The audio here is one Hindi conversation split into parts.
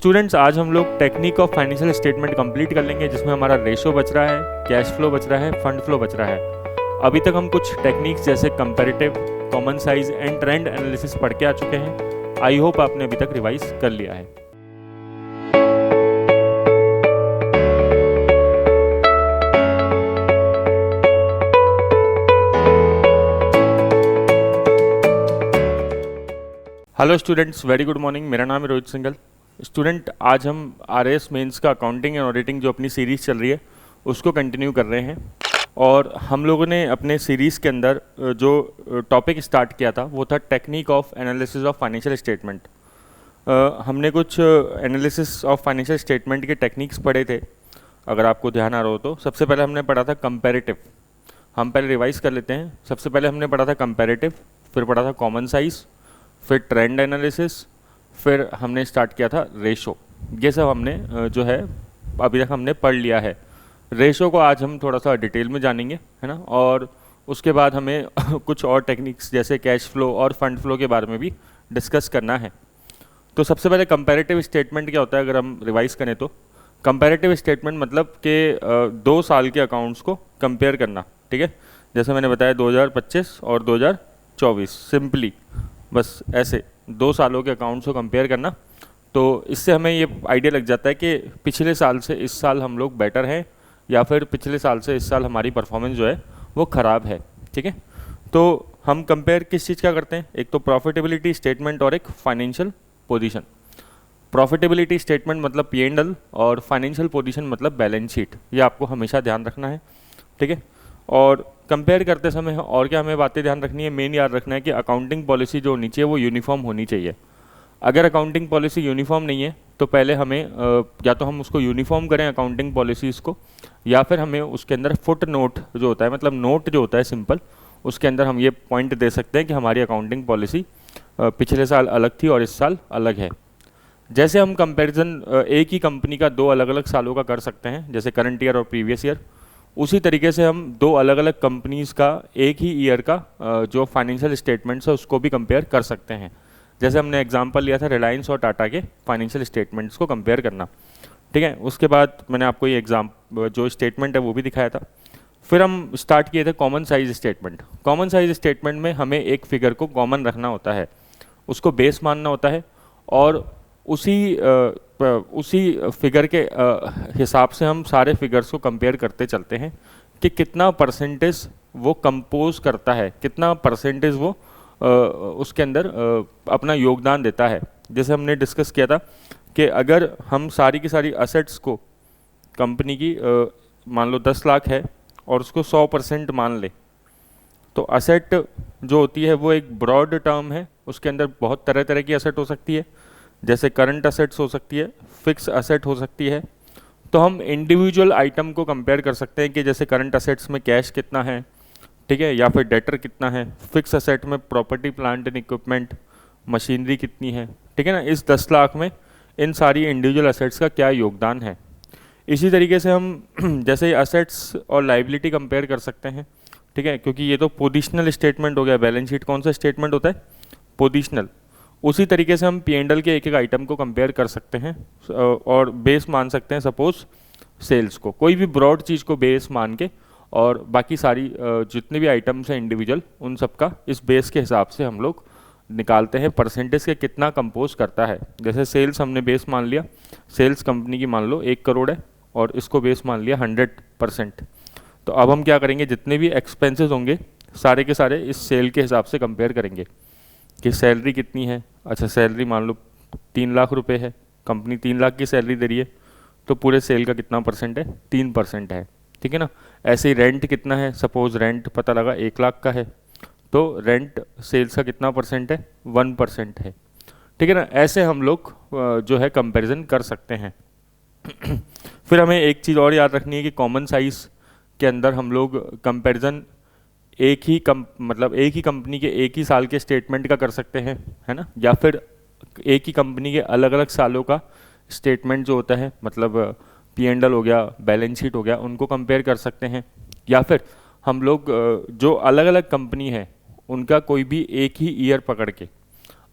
स्टूडेंट्स, आज हम लोग technique of financial statement complete कर लेंगे, जिसमें हमारा रेशो बच रहा है, कैश फ्लो बच रहा है, फंड फ्लो बच रहा है। अभी तक हम कुछ टेक्निक्स जैसे comparative, common size and trend analysis पढ़ के आ चुके हैं। आई होप आपने अभी तक रिवाइज कर लिया है। Hello students, very good morning. मेरा नाम है रोहित सिंघल। स्टूडेंट, आज हम आरएएस मेंस का अकाउंटिंग एंड ऑडिटिंग जो अपनी सीरीज़ चल रही है उसको कंटिन्यू कर रहे हैं। और हम लोगों ने अपने सीरीज़ के अंदर जो टॉपिक स्टार्ट किया था वो था technique of analysis of financial statement. हमने कुछ एनालिसिस ऑफ फाइनेंशियल स्टेटमेंट के टेक्निक्स पढ़े थे, अगर आपको ध्यान आ रहा हो तो। सबसे पहले हमने पढ़ा था कंपैरेटिव। हम पहले रिवाइज कर लेते हैं। सबसे पहले हमने पढ़ा था कंपैरेटिव, फिर पढ़ा था कॉमन साइज़, फिर ट्रेंड एनालिसिस, फिर हमने स्टार्ट किया था रेशो। ये सब हमने जो है अभी तक हमने पढ़ लिया है। रेशो को आज हम थोड़ा सा डिटेल में जानेंगे, है ना। और उसके बाद हमें कुछ और टेक्निक्स जैसे कैश फ्लो और फंड फ्लो के बारे में भी डिस्कस करना है। तो सबसे पहले कंपैरेटिव स्टेटमेंट क्या होता है, अगर हम रिवाइज करें तो कंपैरेटिव स्टेटमेंट मतलब कि 2 साल के अकाउंट्स को कंपेयर करना, ठीक है। जैसे मैंने बताया 2025 और 2024, सिंपली बस ऐसे 2 सालों के अकाउंट्स को कंपेयर करना। तो इससे हमें ये आइडिया लग जाता है कि पिछले साल से इस साल हम लोग बेटर हैं या फिर पिछले साल से इस साल हमारी परफॉर्मेंस जो है वो ख़राब है, ठीक है। तो हम कंपेयर किस चीज़ का करते हैं, एक तो प्रॉफिटेबिलिटी स्टेटमेंट और एक फाइनेंशियल पोजीशन। प्रॉफिटेबिलिटी स्टेटमेंट मतलब P&L और फाइनेंशियल पोजीशन मतलब बैलेंस शीट। ये आपको हमेशा ध्यान रखना है, ठीक है। और कंपेयर करते समय और क्या हमें बातें ध्यान रखनी है, मेन याद रखना है कि अकाउंटिंग पॉलिसी जो होनी चाहिए वो यूनिफॉर्म होनी चाहिए। अगर अकाउंटिंग पॉलिसी यूनिफॉर्म नहीं है तो पहले हमें या तो हम उसको यूनिफॉर्म करें अकाउंटिंग पॉलिसीज़ को, या फिर हमें उसके अंदर फुट नोट जो होता है, मतलब नोट जो होता है सिंपल, उसके अंदर हम ये पॉइंट दे सकते हैं कि हमारी अकाउंटिंग पॉलिसी पिछले साल अलग थी और इस साल अलग है। जैसे हम कंपैरिजन एक ही कंपनी का 2 अलग अलग सालों का कर सकते हैं, जैसे करंट ईयर और प्रीवियस ईयर, उसी तरीके से हम 2 अलग अलग कंपनीज़ का एक ही ईयर का जो फाइनेंशियल स्टेटमेंट्स है उसको भी कंपेयर कर सकते हैं। जैसे हमने एग्जांपल लिया था रिलायंस और टाटा के फाइनेंशियल स्टेटमेंट्स को कंपेयर करना, ठीक है। उसके बाद मैंने आपको ये जो स्टेटमेंट है वो भी दिखाया था। फिर हम स्टार्ट किए थे common size statement. Common size statement में हमें एक फिगर को कॉमन रखना होता है, उसको बेस मानना होता है, और उसी फिगर के हिसाब से हम सारे फिगर्स को कंपेयर करते चलते हैं कि कितना परसेंटेज वो कंपोज करता है, कितना परसेंटेज वो उसके अंदर अपना योगदान देता है। जैसे हमने डिस्कस किया था कि अगर हम सारी की सारी असेट्स को कंपनी की मान लो 10 लाख है और उसको 100% मान ले, तो असेट जो होती है वो एक ब्रॉड टर्म है। उसके अंदर बहुत तरह तरह की असेट हो सकती है, जैसे करंट असेट्स हो सकती है, फिक्स असेट हो सकती है। तो हम इंडिविजुअल आइटम को कंपेयर कर सकते हैं कि जैसे करंट असेट्स में कैश कितना है, ठीक है, या फिर डेटर कितना है। फिक्स असेट में property plant and equipment, machinery कितनी है, ठीक है ना। इस 10 लाख में इन सारी इंडिविजुअल असेट्स का क्या योगदान है। इसी तरीके से हम जैसे असेट्स और लाइबिलिटी कंपेयर कर सकते हैं, ठीक है, क्योंकि ये तो पोजिशनल स्टेटमेंट हो गया। बैलेंस शीट कौन सा स्टेटमेंट होता है, पोजिशनल। उसी तरीके से हम P&L के एक एक आइटम को कंपेयर कर सकते हैं और बेस मान सकते हैं, सपोज सेल्स को, कोई भी ब्रॉड चीज़ को बेस मान के, और बाकी सारी जितने भी आइटम्स हैं इंडिविजुअल, उन सब का इस बेस के हिसाब से हम लोग निकालते हैं परसेंटेज के कितना कंपोज करता है। जैसे सेल्स हमने बेस मान लिया, सेल्स कंपनी की मान लो 1 करोड़ है और इसको बेस मान लिया 100%। तो अब हम क्या करेंगे, जितने भी एक्सपेंसेस होंगे सारे के सारे इस सेल के हिसाब से कंपेयर करेंगे कि सैलरी कितनी है। अच्छा, सैलरी मान लो 3 लाख रुपए है, कंपनी 3 लाख की सैलरी दे रही है, तो पूरे सेल का कितना परसेंट है, 3% है, ठीक है ना। ऐसे ही रेंट कितना है, सपोज रेंट पता लगा 1 लाख का है, तो रेंट सेल्स का कितना परसेंट है, 1% है, ठीक है ना। ऐसे हम लोग जो है कंपैरिजन कर सकते हैं। फिर हमें एक चीज़ और याद रखनी है कि कॉमन साइज के अंदर हम लोग कंपैरिजन एक ही कंपनी के एक ही साल के स्टेटमेंट का कर सकते हैं, है ना, या फिर एक ही कंपनी के अलग अलग सालों का स्टेटमेंट जो होता है, मतलब P&L हो गया, बैलेंस शीट हो गया, उनको कंपेयर कर सकते हैं। या फिर हम लोग जो अलग अलग कंपनी है उनका कोई भी एक ही ईयर पकड़ के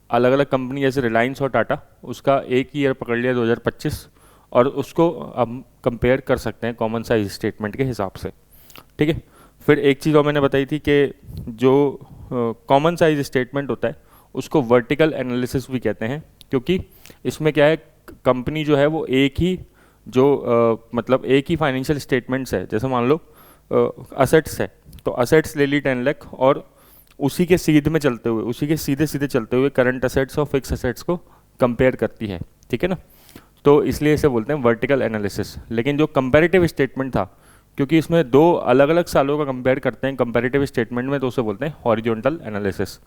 अलग अलग कंपनी जैसे रिलायंस और टाटा, उसका एक ईयर पकड़ लिया 2025 और उसको हम कंपेयर कर सकते हैं कॉमन साइज स्टेटमेंट के हिसाब से, ठीक है। फिर एक चीज़ और मैंने बताई थी कि जो कॉमन साइज स्टेटमेंट होता है उसको वर्टिकल एनालिसिस भी कहते हैं, क्योंकि इसमें क्या है, कंपनी जो है वो एक ही जो मतलब एक ही फाइनेंशियल स्टेटमेंट्स है, जैसे मान लो असेट्स है तो असेट्स ले ली 10 लाख और उसी के सीधे में चलते हुए, उसी के सीधे सीधे चलते हुए करंट असेट्स और फिक्स असेट्स को कंपेयर करती है, ठीक है ना। तो इसलिए इसे बोलते हैं वर्टिकल एनालिसिस। लेकिन जो कंपैरेटिव स्टेटमेंट था, क्योंकि इसमें दो अलग अलग सालों का कंपेयर करते हैं कंपैरेटिव स्टेटमेंट में, तो उसे बोलते हैं हॉरिजॉन्टल एनालिसिस।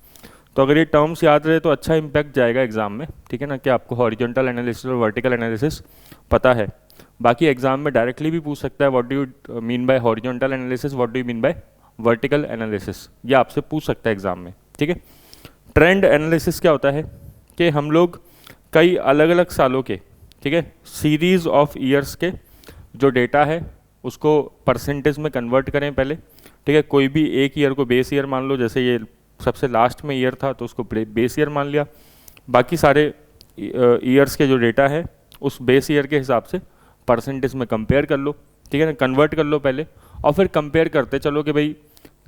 तो अगर ये टर्म्स याद रहे तो अच्छा इंपैक्ट जाएगा एग्जाम में, ठीक है ना, कि आपको हॉरिजॉन्टल एनालिसिस और वर्टिकल एनालिसिस पता है। बाकी एग्जाम में डायरेक्टली भी पूछ सकता है what do you mean by horizontal analysis, what do you mean by vertical analysis, ये आपसे पूछ सकता है एग्जाम में, ठीक है। ट्रेंड एनालिसिस क्या होता है कि हम लोग कई अलग अलग सालों के, ठीक है, सीरीज ऑफ ईयर्स के जो डेटा है उसको परसेंटेज में कन्वर्ट करें पहले, ठीक है। कोई भी एक ईयर को बेस ईयर मान लो, जैसे ये सबसे लास्ट में ईयर था तो उसको बेस ईयर मान लिया। बाकी सारे ईयर्स के जो डेटा है उस बेस ईयर के हिसाब से परसेंटेज में कंपेयर कर लो, ठीक है ना, कन्वर्ट कर लो पहले, और फिर कंपेयर करते चलो कि भाई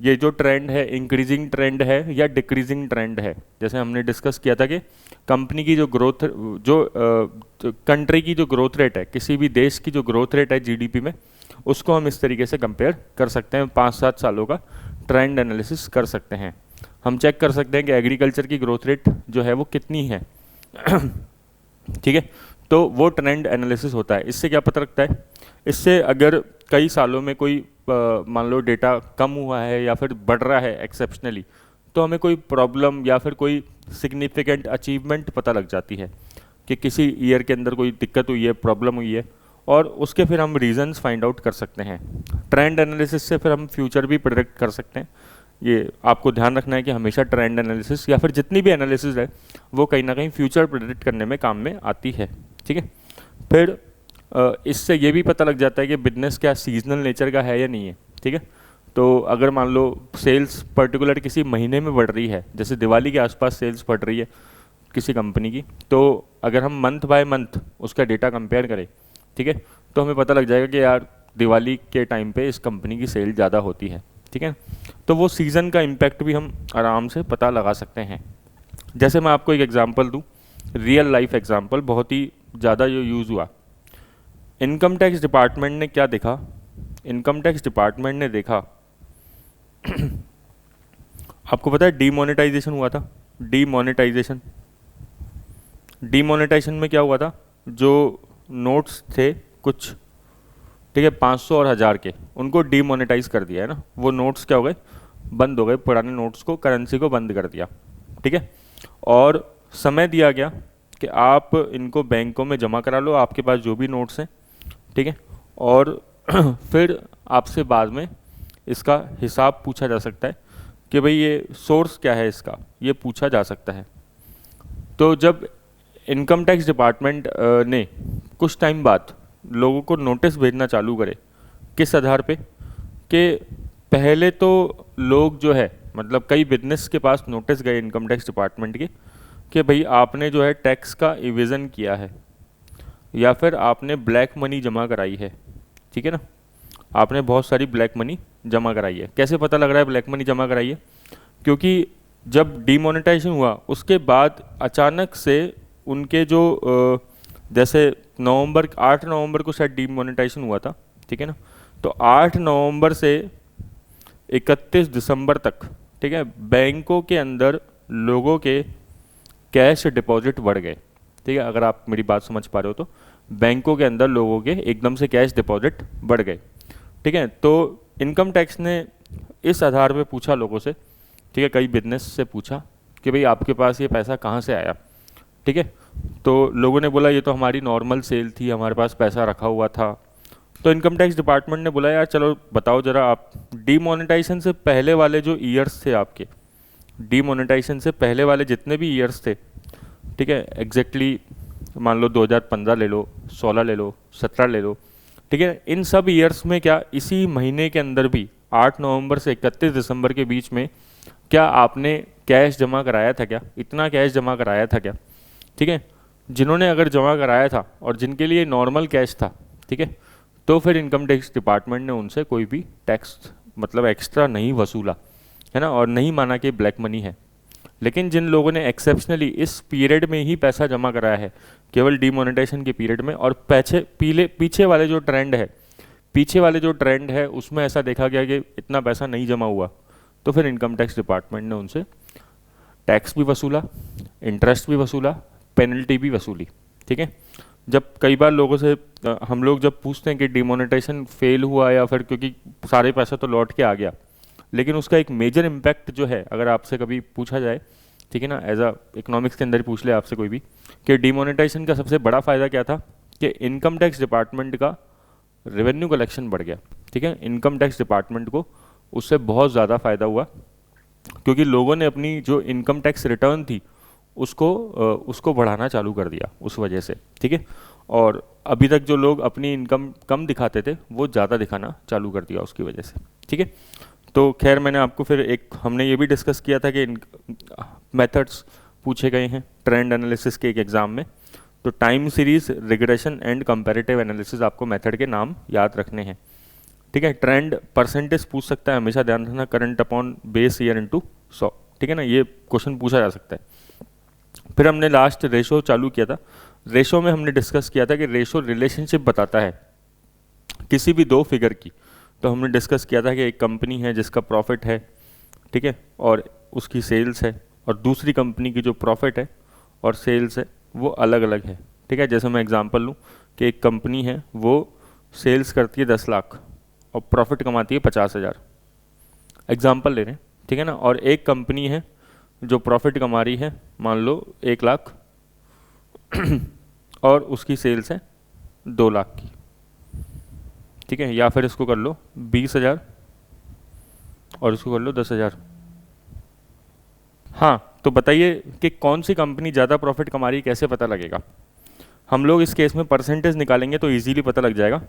ये जो ट्रेंड है इंक्रीजिंग ट्रेंड है या डिक्रीजिंग ट्रेंड है। जैसे हमने डिस्कस किया था कि कंपनी की जो ग्रोथ, जो कंट्री की जो ग्रोथ रेट है, किसी भी देश की जो ग्रोथ रेट है जीडीपी में, उसको हम इस तरीके से कंपेयर कर सकते हैं, 5-7 सालों का ट्रेंड एनालिसिस कर सकते हैं। हम चेक कर सकते हैं कि एग्रीकल्चर की ग्रोथ रेट जो है वो कितनी है ठीक है, तो वो ट्रेंड एनालिसिस होता है। इससे क्या पता लगता है, इससे अगर कई सालों में कोई मान लो डेटा कम हुआ है या फिर बढ़ रहा है एक्सेप्शनली, तो हमें कोई प्रॉब्लम या फिर कोई सिग्निफिकेंट अचीवमेंट पता लग जाती है कि किसी ईयर के अंदर कोई दिक्कत हुई है, प्रॉब्लम हुई है, और उसके फिर हम रीजंस फाइंड आउट कर सकते हैं। ट्रेंड एनालिसिस से फिर हम फ्यूचर भी प्रेडिक्ट कर सकते हैं। ये आपको ध्यान रखना है कि हमेशा ट्रेंड एनालिसिस या फिर जितनी भी एनालिसिस है वो कहीं ना कहीं फ्यूचर प्रेडिक्ट करने में काम में आती है, ठीक है। फिर इससे ये भी पता लग जाता है कि बिजनेस क्या सीजनल नेचर का है या नहीं है, ठीक है। तो अगर मान लो सेल्स पर्टिकुलर किसी महीने में बढ़ रही है, जैसे दिवाली के आसपास सेल्स बढ़ रही है किसी कंपनी की, तो अगर हम मंथ बाय मंथ उसका डेटा कंपेयर करें, ठीक है, तो हमें पता लग जाएगा कि यार दिवाली के टाइम पे इस कंपनी की सेल ज़्यादा होती है, ठीक है। तो वो सीज़न का इम्पैक्ट भी हम आराम से पता लगा सकते हैं। जैसे मैं आपको एक एग्जांपल दूं, रियल लाइफ एग्जांपल, बहुत ही ज़्यादा जो यूज़ हुआ। इनकम टैक्स डिपार्टमेंट ने क्या देखा, इनकम टैक्स डिपार्टमेंट ने देखा आपको पता है डीमोनेटाइजेशन हुआ था, डीमोनेटाइजेशन। डीमोनेटाइजेशन में क्या हुआ था, जो नोट्स थे कुछ, ठीक है, 500 और 1000 के, उनको डीमोनेटाइज कर दिया है ना, वो नोट्स क्या हो गए, बंद हो गए, पुराने नोट्स को, करेंसी को बंद कर दिया, ठीक है। और समय दिया गया कि आप इनको बैंकों में जमा करा लो, आपके पास जो भी नोट्स हैं, ठीक है, और फिर आपसे बाद में इसका हिसाब पूछा जा सकता है कि भाई ये सोर्स क्या है इसका, ये पूछा जा सकता है। तो जब इनकम टैक्स डिपार्टमेंट ने कुछ टाइम बाद लोगों को नोटिस भेजना चालू करे, किस आधार पे, कि पहले तो लोग जो है, मतलब कई बिजनेस के पास नोटिस गए इनकम टैक्स डिपार्टमेंट के कि भाई आपने जो है टैक्स का इवेजन किया है या फिर आपने ब्लैक मनी जमा कराई है, ठीक है ना, आपने बहुत सारी ब्लैक मनी जमा कराई है। कैसे पता लग रहा है ब्लैक मनी जमा कराई है, क्योंकि जब डीमोनेटाइजेशन हुआ उसके बाद अचानक से उनके जो जैसे 8 नवंबर को शायद डीमोनेटाइजेशन हुआ था, ठीक है ना, तो 8 नवंबर से 31 दिसंबर तक, ठीक है, बैंकों के अंदर लोगों के कैश डिपॉजिट बढ़ गए, ठीक है, अगर आप मेरी बात समझ पा रहे हो तो बैंकों के अंदर लोगों के एकदम से कैश डिपॉजिट बढ़ गए, ठीक है। तो इनकम टैक्स ने इस आधार पे पूछा लोगों से, ठीक है, कई बिजनेस से पूछा कि भाई आपके पास ये पैसा कहाँ से आया, ठीक है। तो लोगों ने बोला ये तो हमारी नॉर्मल सेल थी, हमारे पास पैसा रखा हुआ था। तो इनकम टैक्स डिपार्टमेंट ने बोला यार चलो बताओ ज़रा, आप डीमोनेटाइजेशन से पहले वाले जो ईयर्स थे आपके, डीमोनेटाइजेशन से पहले वाले जितने भी ईयर्स थे, ठीक है, एग्जैक्टली मान लो 2015 ले लो, 16 ले लो, 17 ले लो, ठीक है, इन सब ईयर्स में क्या इसी महीने के अंदर भी 8 नवंबर से 31 दिसंबर के बीच में क्या आपने कैश जमा कराया था क्या, इतना कैश जमा कराया था क्या, ठीक है। जिन्होंने अगर जमा कराया था और जिनके लिए नॉर्मल कैश था, ठीक है, तो फिर इनकम टैक्स डिपार्टमेंट ने उनसे कोई भी टैक्स मतलब एक्स्ट्रा नहीं वसूला, है ना, और नहीं माना कि ब्लैक मनी है। लेकिन जिन लोगों ने एक्सेप्शनली इस पीरियड में ही पैसा जमा कराया है, केवल डिमोनेटाइजेशन के पीरियड में, और पीछे वाले जो ट्रेंड है उसमें ऐसा देखा गया कि इतना पैसा नहीं जमा हुआ, तो फिर इनकम टैक्स डिपार्टमेंट ने उनसे टैक्स भी वसूला, इंटरेस्ट भी वसूला, पेनल्टी भी वसूली, ठीक है। जब कई बार लोगों से हम लोग जब पूछते हैं कि डिमोनेटाइजेशन फेल हुआ या फिर क्योंकि सारे पैसा तो लौट के आ गया, लेकिन उसका एक मेजर इम्पैक्ट जो है, अगर आपसे कभी पूछा जाए, ठीक है ना, एज अ इकोनॉमिक्स के अंदर ही पूछ ले आपसे कोई भी, कि डिमोनेटाइजेशन का सबसे बड़ा फ़ायदा क्या था, कि इनकम टैक्स डिपार्टमेंट का रेवेन्यू कलेक्शन बढ़ गया, ठीक है। इनकम टैक्स डिपार्टमेंट को उससे बहुत ज़्यादा फ़ायदा हुआ, क्योंकि लोगों ने अपनी जो इनकम टैक्स रिटर्न थी उसको बढ़ाना चालू कर दिया उस वजह से, ठीक है। और अभी तक जो लोग अपनी इनकम कम दिखाते थे वो ज़्यादा दिखाना चालू कर दिया उसकी वजह से, ठीक है। तो खैर मैंने आपको फिर हमने ये भी डिस्कस किया था कि मेथड्स पूछे गए हैं ट्रेंड एनालिसिस के एक एग्ज़ाम में, तो time series, regression and comparative analysis आपको मेथड के नाम याद रखने हैं, ठीक है। ट्रेंड परसेंटेज पूछ सकता है, हमेशा ध्यान रखना, current upon base year into 100, ठीक है ना, ये क्वेश्चन पूछा जा सकता है। फिर हमने लास्ट रेशो चालू किया था। रेशो में हमने डिस्कस किया था कि रेशो रिलेशनशिप बताता है किसी भी दो फिगर की। तो हमने डिस्कस किया था कि एक कंपनी है जिसका प्रॉफिट है, ठीक है, और उसकी सेल्स है, और दूसरी कंपनी की जो प्रॉफिट है और सेल्स है वो अलग अलग है, ठीक है। जैसे मैं एग्जांपल लूँ कि एक कंपनी है वो सेल्स करती है 10 लाख और प्रॉफिट कमाती है 50,000, एग्जांपल ले रहे हैं, ठीक है ना। और एक कंपनी है जो प्रॉफिट कमा रही है मान लो 1 लाख और उसकी सेल्स है 2 लाख की, ठीक है। या फिर इसको कर लो 20,000 और इसको कर लो 10,000। हाँ, तो बताइए कि कौन सी कंपनी ज़्यादा प्रॉफिट कमा रही है, कैसे पता लगेगा। हम लोग इस केस में परसेंटेज निकालेंगे तो इजीली पता लग जाएगा।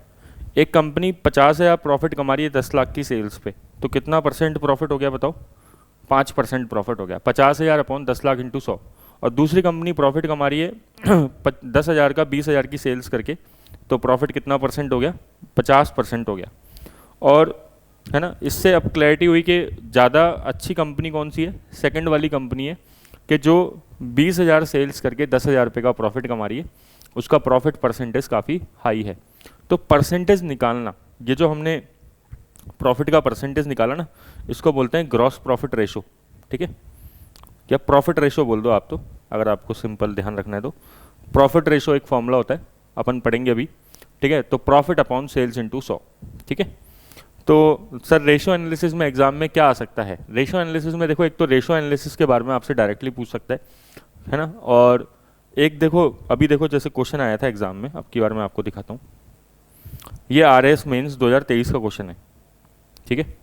एक कंपनी 50,000 प्रॉफिट कमा रही है 10 लाख की सेल्स पे, तो कितना परसेंट प्रॉफिट हो गया बताओ, 5% प्रॉफिट हो गया, 50,000 अपॉन 10 लाख इंटू 100। और दूसरी कंपनी प्रॉफिट कमा रही है 10,000 का 20,000 की सेल्स करके, तो प्रॉफिट कितना परसेंट हो गया, 50% हो गया। और है ना, इससे अब क्लैरिटी हुई कि ज़्यादा अच्छी कंपनी कौन सी है, सेकंड वाली कंपनी है, कि जो 20,000 सेल्स करके 10,000 रुपये का प्रॉफिट कमा रही है, उसका प्रॉफिट परसेंटेज काफ़ी हाई है। तो परसेंटेज निकालना, ये जो हमने प्रॉफिट का परसेंटेज निकाला ना, इसको बोलते हैं ग्रॉस प्रॉफिट रेशो, ठीक है, या प्रॉफिट रेशो बोल दो आप, तो अगर आपको सिंपल ध्यान रखना है तो प्रॉफिट रेशो एक फॉर्मूला होता है, अपन पढ़ेंगे अभी, ठीक है। तो प्रॉफिट अपॉन सेल्स इंटू 100, ठीक है। तो सर रेशो एनालिसिस में एग्जाम में क्या आ सकता है, रेशो एनालिसिस में देखो, एक तो रेशो एनालिसिस के बारे में आपसे डायरेक्टली पूछ सकता है ना, और एक देखो अभी देखो जैसे क्वेश्चन आया था एग्जाम में, अब की बार मैं आपको दिखाता हूँ, ये RS मेंस 2023 का क्वेश्चन है, ठीक है,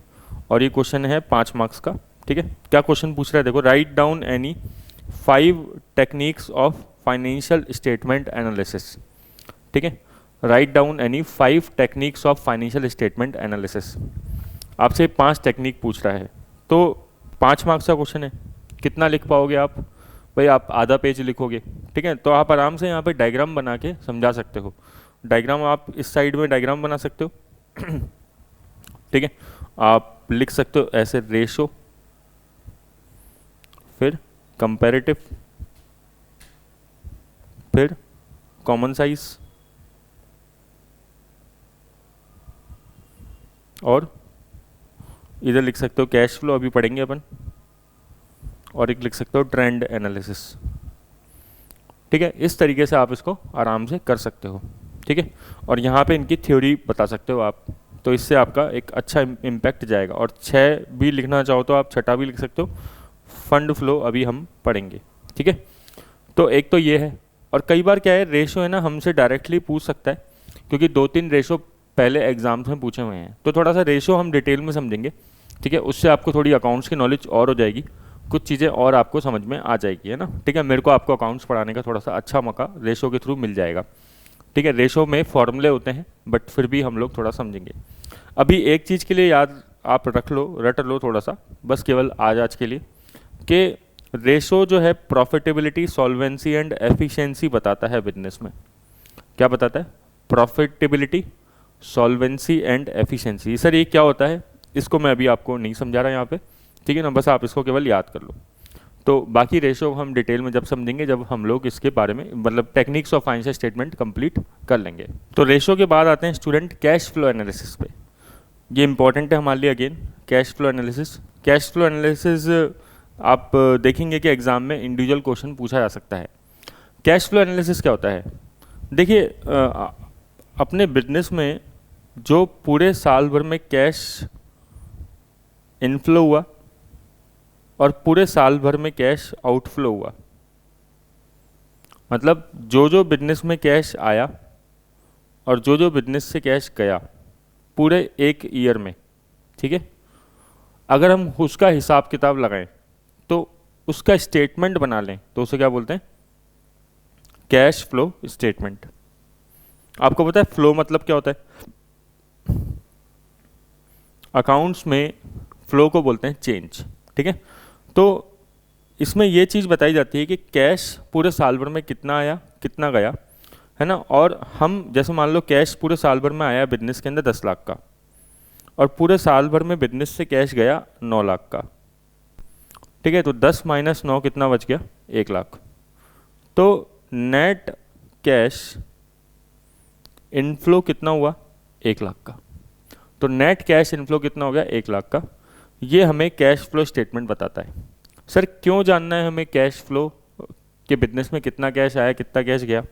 और ये क्वेश्चन है 5 मार्क्स का, ठीक है। क्या क्वेश्चन पूछ रहा है देखो, write down any 5 techniques of financial statement analysis, ठीक है, write down any 5 techniques of financial statement analysis. आपसे 5 टेक्निक पूछ रहा है, तो 5 मार्क्स का क्वेश्चन है, कितना लिख पाओगे आप भाई, आप आधा पेज लिखोगे, ठीक है। तो आप आराम से यहाँ पे डायग्राम बना के समझा सकते हो, डायग्राम आप इस साइड में डायग्राम बना सकते हो ठीक है, आप लिख सकते हो ऐसे, रेशो, फिर कंपैरेटिव, फिर कॉमन साइज, और इधर लिख सकते हो कैश फ्लो, अभी पढ़ेंगे अपन, और एक लिख सकते हो ट्रेंड एनालिसिस, ठीक है। इस तरीके से आप इसको आराम से कर सकते हो, ठीक है। और यहाँ पे इनकी थ्योरी बता सकते हो आप, तो इससे आपका एक अच्छा इम्पैक्ट जाएगा। और 6 भी लिखना चाहो तो आप 6ठा भी लिख सकते हो, फंड फ्लो अभी हम पढ़ेंगे, ठीक है। तो एक तो ये है, और कई बार क्या है, रेशो है ना हमसे डायरेक्टली पूछ सकता है, क्योंकि 2-3 रेशो पहले एग्जाम्स में पूछे हुए हैं, तो थोड़ा सा रेशो हम डिटेल में समझेंगे, ठीक है। उससे आपको थोड़ी अकाउंट्स की नॉलेज और हो जाएगी, कुछ चीज़ें और आपको समझ में आ जाएगी, है ना, ठीक है। मेरे को आपको अकाउंट्स पढ़ाने का थोड़ा सा अच्छा मौका रेशो के थ्रू मिल जाएगा, ठीक है। रेशो में फॉर्मूले होते हैं, बट फिर भी हम लोग थोड़ा समझेंगे। अभी एक चीज़ के लिए याद आप रट लो थोड़ा सा, बस केवल आज के लिए, कि रेशो जो है प्रॉफिटेबिलिटी, सॉल्वेंसी एंड एफिशिएंसी बताता है बिजनेस में। क्या बताता है? Profitability, solvency and efficiency. Sir ये क्या होता है? इसको मैं अभी आपको नहीं समझा रहा यहाँ पे, ठीक है ना, बस आप इसको केवल याद कर लो। तो बाकी रेशो हम डिटेल में जब समझेंगे, जब हम लोग इसके बारे में मतलब techniques of financial statement complete कर लेंगे। तो रेशो के बाद आते हैं स्टूडेंट कैश फ्लो एनालिसिस पे। ये इंपॉर्टेंट है हमारे लिए again, cash flow analysis. Cash flow analysis आप देखेंगे कि एग्जाम में इंडिविजुअल क्वेश्चन पूछा जा सकता है। कैश फ्लो एनालिसिस क्या होता है? देखिए अपने बिजनेस में जो पूरे साल भर में कैश इनफ्लो हुआ और पूरे साल भर में कैश आउटफ्लो हुआ, मतलब जो जो बिजनेस में कैश आया और जो जो बिजनेस से कैश गया पूरे एक ईयर में, ठीक है, अगर हम उसका हिसाब किताब लगाएं तो उसका स्टेटमेंट बना लें तो उसे क्या बोलते हैं? Cash flow statement. आपको पता है फ्लो मतलब क्या होता है? अकाउंट्स में फ्लो को बोलते हैं चेंज, ठीक है। तो इसमें ये चीज़ बताई जाती है कि कैश पूरे साल भर में कितना आया कितना गया, है ना। और हम जैसे मान लो कैश पूरे साल भर में आया बिजनेस के अंदर 10 लाख का और पूरे साल भर में बिजनेस से कैश गया 9 लाख का, ठीक है। तो 10 माइनस 9 कितना बच गया? 1 लाख। तो नेट कैश इनफ्लो कितना हुआ? 1 लाख का। तो नेट कैश इनफ्लो कितना हो गया? 1 लाख का। ये हमें कैश फ्लो स्टेटमेंट बताता है। सर क्यों जानना है हमें कैश फ्लो कि बिजनेस में कितना कैश आया कितना कैश गया?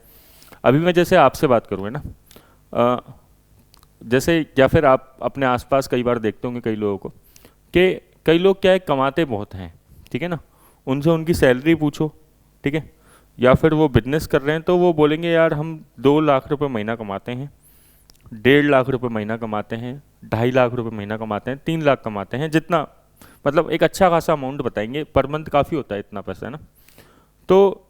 अभी मैं जैसे आपसे बात करूँ, है ना, जैसे या फिर आप अपने आसपास कई बार देखते होंगे कई लोगों को कि कई लोग क्या है कमाते बहुत हैं, ठीक है ना, उनसे उनकी सैलरी पूछो, ठीक है, या फिर वो बिजनेस कर रहे हैं तो वो बोलेंगे यार हम 2 लाख रुपए महीना कमाते हैं, 1.5 लाख रुपए महीना कमाते हैं, 2.5 लाख रुपए महीना कमाते हैं, 3 लाख कमाते हैं, जितना मतलब एक अच्छा खासा अमाउंट बताएंगे, पर मंथ काफ़ी होता है इतना पैसा, है ना। तो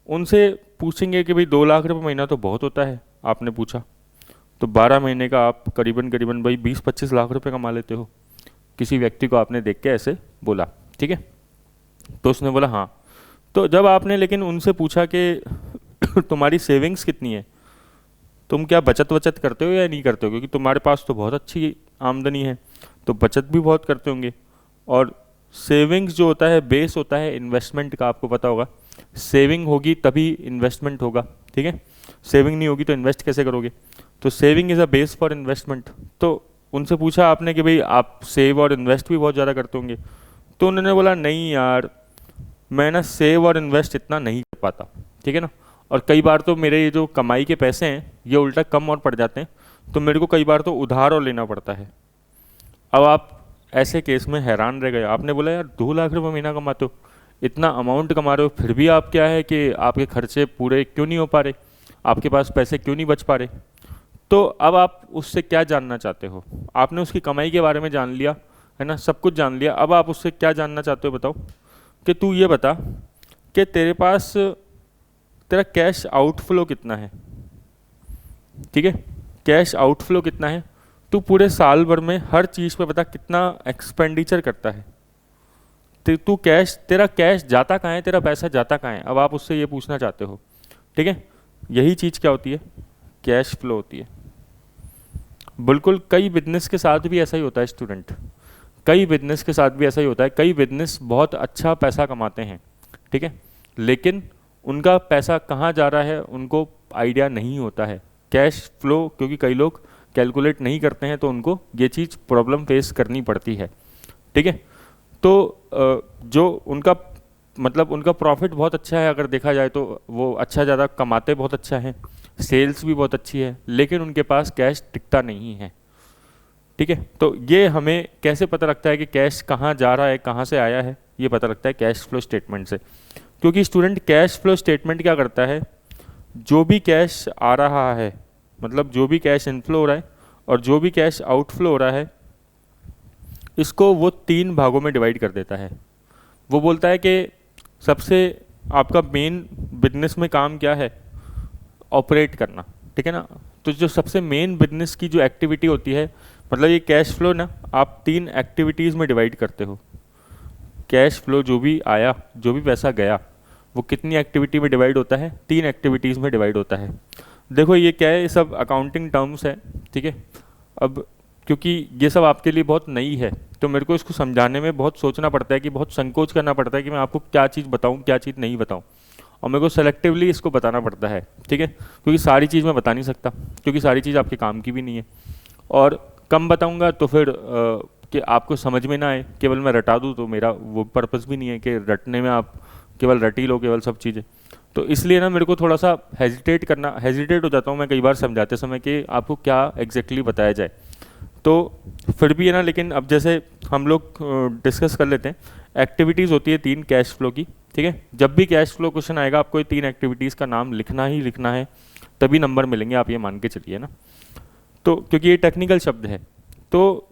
उनसे पूछेंगे कि भाई 2 लाख रुपए महीना तो बहुत होता है, आपने पूछा तो 12 महीने का आप करीबन करीबन भाई 20-25 लाख रुपए कमा लेते हो। किसी व्यक्ति को आपने देख के ऐसे बोला, ठीक है, तो उसने बोला हाँ। तो जब आपने लेकिन उनसे पूछा कि तुम्हारी सेविंग्स कितनी है, तुम क्या बचत वचत करते हो या नहीं करते हो, क्योंकि तुम्हारे पास तो बहुत अच्छी आमदनी है तो बचत भी बहुत करते होंगे। और सेविंग्स जो होता है बेस होता है इन्वेस्टमेंट का, आपको पता होगा, सेविंग होगी तभी इन्वेस्टमेंट होगा, ठीक है, सेविंग नहीं होगी तो इन्वेस्ट कैसे करोगे। तो saving is a base for investment. तो उनसे पूछा आपने कि भाई आप सेव और इन्वेस्ट भी बहुत ज़्यादा करते होंगे, तो उन्होंने बोला नहीं यार मैं ना सेव और इन्वेस्ट इतना नहीं कर पाता, ठीक है ना। और कई बार तो मेरे ये जो कमाई के पैसे हैं ये उल्टा कम और पड़ जाते हैं, तो मेरे को कई बार तो उधार और लेना पड़ता है। अब आप ऐसे केस में हैरान रह गए, आपने बोला यार 2 लाख रुपए महीना कमाते हो, इतना अमाउंट कमा रहे हो, फिर भी आप क्या है कि आपके खर्चे पूरे क्यों नहीं हो पा रहे, आपके पास पैसे क्यों नहीं बच पा रहे। तो अब आप उससे क्या जानना चाहते हो? आपने उसकी कमाई के बारे में जान लिया, है ना, सब कुछ जान लिया, अब आप उससे क्या जानना चाहते हो बताओ। कि तू ये बता कि तेरे पास तेरा कैश आउटफ्लो कितना है, ठीक है, कैश आउटफ्लो कितना है, तू पूरे साल भर में हर चीज़ पे बता कितना एक्सपेंडिचर करता है, तू कैश, तेरा कैश जाता कहाँ है, तेरा पैसा जाता कहाँ है, अब आप उससे ये पूछना चाहते हो, ठीक है। यही चीज़ क्या होती है? कैश फ्लो होती है। बिल्कुल कई बिजनेस के साथ भी ऐसा ही होता है स्टूडेंट, कई बिजनेस के साथ भी ऐसा ही होता है। कई बिजनेस बहुत अच्छा पैसा कमाते हैं, ठीक है, लेकिन उनका पैसा कहाँ जा रहा है उनको आइडिया नहीं होता है कैश फ्लो, क्योंकि कई लोग कैलकुलेट नहीं करते हैं तो उनको ये चीज़ प्रॉब्लम फेस करनी पड़ती है, ठीक है। तो जो उनका मतलब उनका प्रॉफिट बहुत अच्छा है, अगर देखा जाए तो वो अच्छा ज़्यादा कमाते बहुत अच्छा है, सेल्स भी बहुत अच्छी है, लेकिन उनके पास कैश टिकता नहीं है, ठीक है। तो ये हमें कैसे पता लगता है कि कैश कहाँ जा रहा है कहाँ से आया है? ये पता लगता है कैश फ्लो स्टेटमेंट से, क्योंकि स्टूडेंट कैश फ्लो स्टेटमेंट क्या करता है, जो भी कैश आ रहा है, मतलब जो भी कैश इनफ्लो हो रहा है और जो भी कैश आउटफ्लो हो रहा है, इसको वो 3 भागों में डिवाइड कर देता है। वो बोलता है कि सबसे आपका मेन बिजनेस में काम क्या है? ऑपरेट करना, ठीक है ना। तो जो सबसे मेन बिजनेस की जो एक्टिविटी होती है, मतलब ये कैश फ्लो ना आप 3 एक्टिविटीज़ में डिवाइड करते हो कैश फ्लो जो भी आया, जो भी पैसा गया, वो कितनी एक्टिविटी में डिवाइड होता है? 3 एक्टिविटीज़ में डिवाइड होता है। देखो ये क्या है, ये सब अकाउंटिंग टर्म्स है, ठीक है। अब क्योंकि ये सब आपके लिए बहुत नई है तो मेरे को इसको समझाने में बहुत सोचना पड़ता है, कि बहुत संकोच करना पड़ता है कि मैं आपको क्या चीज़ बताऊं, क्या चीज़ नहीं बताऊं, और मेरे को सेलेक्टिवली इसको बताना पड़ता है, ठीक है। क्योंकि सारी चीज़ मैं बता नहीं सकता, क्योंकि सारी चीज़ आपके काम की भी नहीं है, और कम बताऊंगा तो फिर कि आपको समझ में ना आए, केवल मैं रटा दूँ, तो मेरा वो पर्पस भी नहीं है कि रटने में आप केवल रट ही लो केवल सब चीज़ें। तो इसलिए ना मेरे को थोड़ा सा हेजिटेट हो जाता हूँ मैं कई बार समझाते समय कि आपको क्या एग्जैक्टली बताया जाए। तो फिर भी है ना, लेकिन अब जैसे हम लोग डिस्कस कर लेते हैं। एक्टिविटीज़ होती है 3 कैश फ्लो की, ठीक है। जब भी कैश फ्लो क्वेश्चन आएगा आपको ये 3 एक्टिविटीज़ का नाम लिखना ही लिखना है, तभी नंबर मिलेंगे, आप ये मान के चलिए ना। तो क्योंकि ये टेक्निकल शब्द है, तो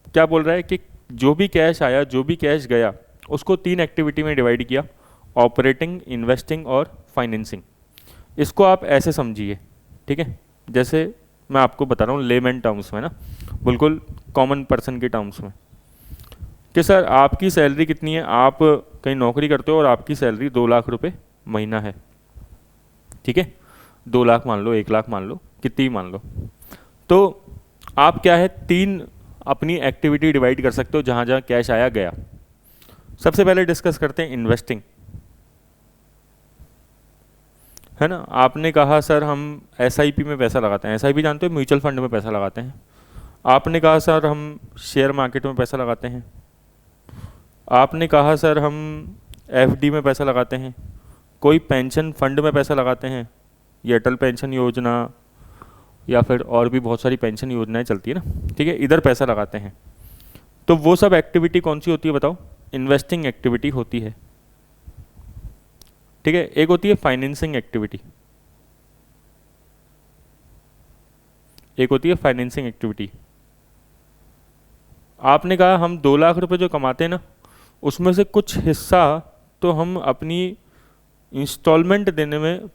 क्या बोल रहा है कि जो भी कैश आया, जो भी कैश गया, उसको 3 एक्टिविटी में डिवाइड किया, ऑपरेटिंग, इन्वेस्टिंग और फाइनेंसिंग। इसको आप ऐसे समझिए, ठीक है, जैसे मैं आपको बता रहा हूँ लेमैन टर्म्स में ना, बिल्कुल कॉमन पर्सन के टर्म्स में, कि सर आपकी सैलरी कितनी है, आप कहीं नौकरी करते हो और आपकी सैलरी 2 लाख रुपए महीना है, ठीक है। 2 लाख मान लो, 1 लाख मान लो, कितनी ही मान लो, तो आप क्या है 3 अपनी एक्टिविटी डिवाइड कर सकते हो जहाँ जहाँ कैश आया गया। सबसे पहले डिस्कस करते हैं इन्वेस्टिंग, है ना। आपने कहा सर हम एसआईपी में पैसा लगाते हैं, एसआईपी जानते हो, म्यूचुअल फंड में पैसा लगाते हैं। आपने कहा सर हम शेयर मार्केट में पैसा लगाते हैं। आपने कहा सर हम एफडी में पैसा लगाते हैं। कोई पेंशन फंड में पैसा लगाते हैं, ये अटल पेंशन योजना या फिर और भी बहुत सारी पेंशन योजनाएं चलती है ना, ठीक है, इधर पैसा लगाते हैं। तो वो सब एक्टिविटी कौन सी होती है बताओ? इन्वेस्टिंग एक्टिविटी होती है, ठीक है। एक होती है फाइनेंसिंग एक्टिविटी, एक होती है फाइनेंसिंग एक्टिविटी। आपने कहा हम 2 लाख रुपए जो कमाते हैं ना, उसमें से कुछ हिस्सा तो हम अपनी इंस्टॉलमेंट देने में